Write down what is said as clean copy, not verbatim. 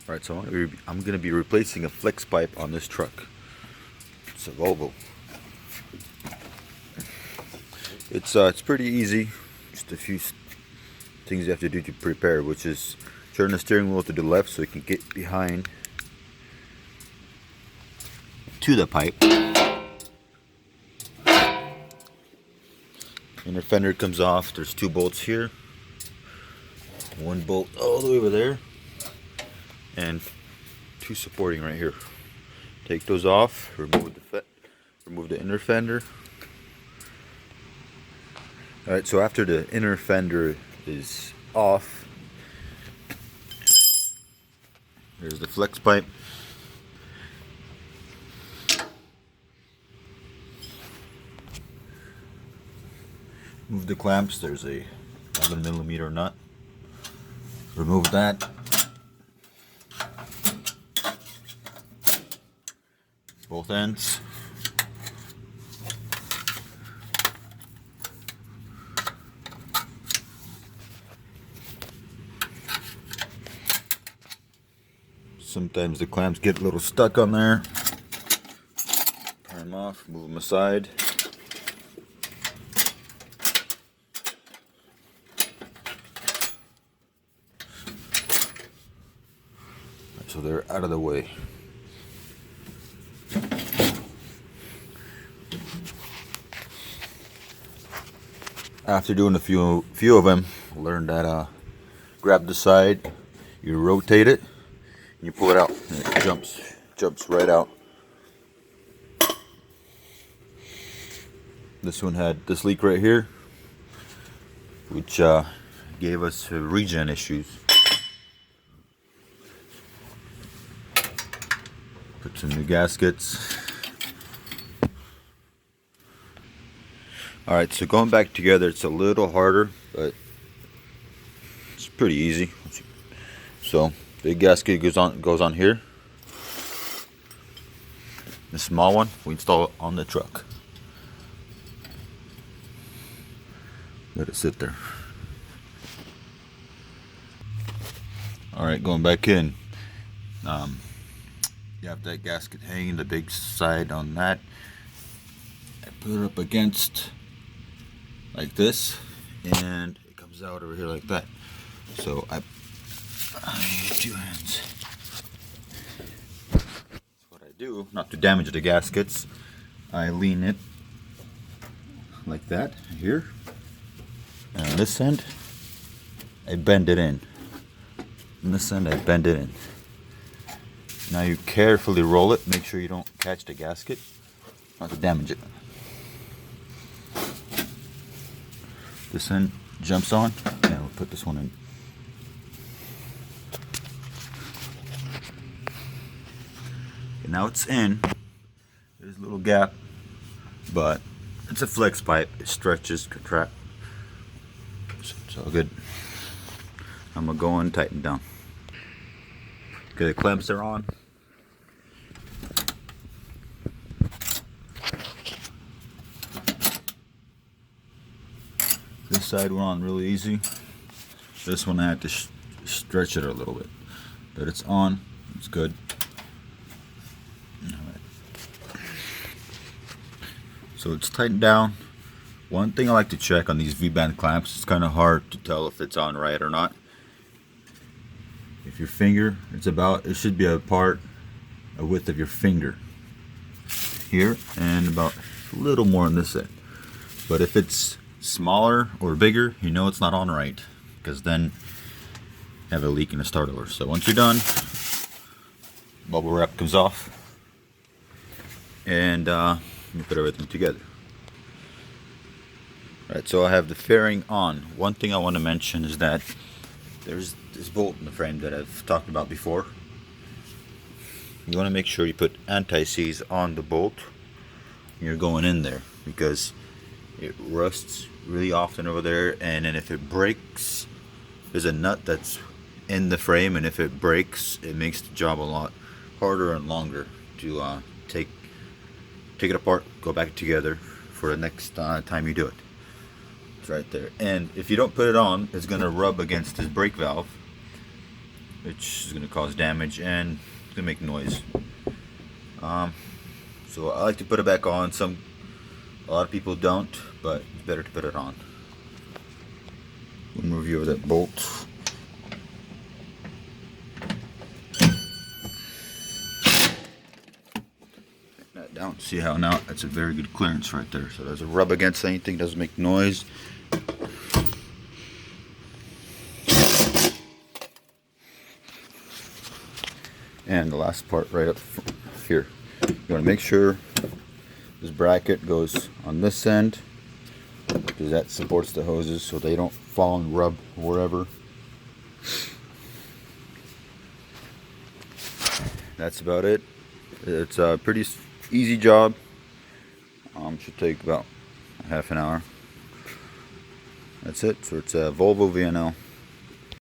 Alright, so I'm gonna be replacing a flex pipe on this truck. It's a Volvo. It's pretty easy. Just a few things you have to do to prepare, which is turn the steering wheel to the left so you can get behind to the pipe. Inner fender comes off. There's two bolts here. One bolt all the way over there. And two supporting right here. Take those off. Remove the inner fender. Alright, so after the inner fender is off, there's the flex pipe. Move the clamps. There's a 11mm nut. Remove that. Both ends. Sometimes the clamps get a little stuck on there. Turn them off, move them aside. So they're out of the way. After doing a few of them, learned that grab the side, you rotate it, and you pull it out, and it jumps right out. This one had this leak right here, which gave us regen issues. Put some new gaskets. Alright, so going back together, it's a little harder, but it's pretty easy. So the gasket goes on here. The small one we install it on the truck. Let it sit there. Alright, going back in. You have that gasket hanging, the big side on that. I put it up against like this, and it comes out over here like that. So I use two hands. That's what I do, not to damage the gaskets. I lean it like that here, and on this end I bend it in. On this end I bend it in. Now you carefully roll it, make sure you don't catch the gasket, not to damage it. This end jumps on, and we'll put this one in. Okay, now it's in. There's a little gap, but it's a flex pipe. It stretches, contracts. It's all good. I'm gonna go and tighten down. Okay, the clamps are on. This side went on really easy. This one I had to stretch it a little bit, but it's on. It's good. Alright. So it's tightened down. One thing I like to check on these V-band clamps, it's kind of hard to tell if it's on right or not. If your finger, it should be a width of your finger here, and about a little more on this end. But if it's smaller or bigger, you know it's not on right, because then you have a leak in the starter. So once you're done, bubble wrap comes off, and you put everything together. Alright, so I have the fairing on. One thing I want to mention is that there's this bolt in the frame that I've talked about before. You want to make sure you put anti-seize on the bolt when you're going in there, because it rusts really often over there, and then if it breaks, there's a nut that's in the frame, and if it breaks, it makes the job a lot harder and longer to take it apart, go back together for the next time you do it. It's right there, and if you don't put it on, it's gonna rub against this brake valve, which is going to cause damage and it's going to make noise. So I like to put it back on. A lot of people don't, but it's better to put it on. One review of that bolt. That down. See how now that's a very good clearance right there. So it doesn't rub against anything, doesn't make noise. And the last part right up here. You want to make sure this bracket goes on this end, because that supports the hoses so they don't fall and rub wherever. That's about it. It's a pretty easy job. Should take about half an hour. That's it. So it's a Volvo VNL.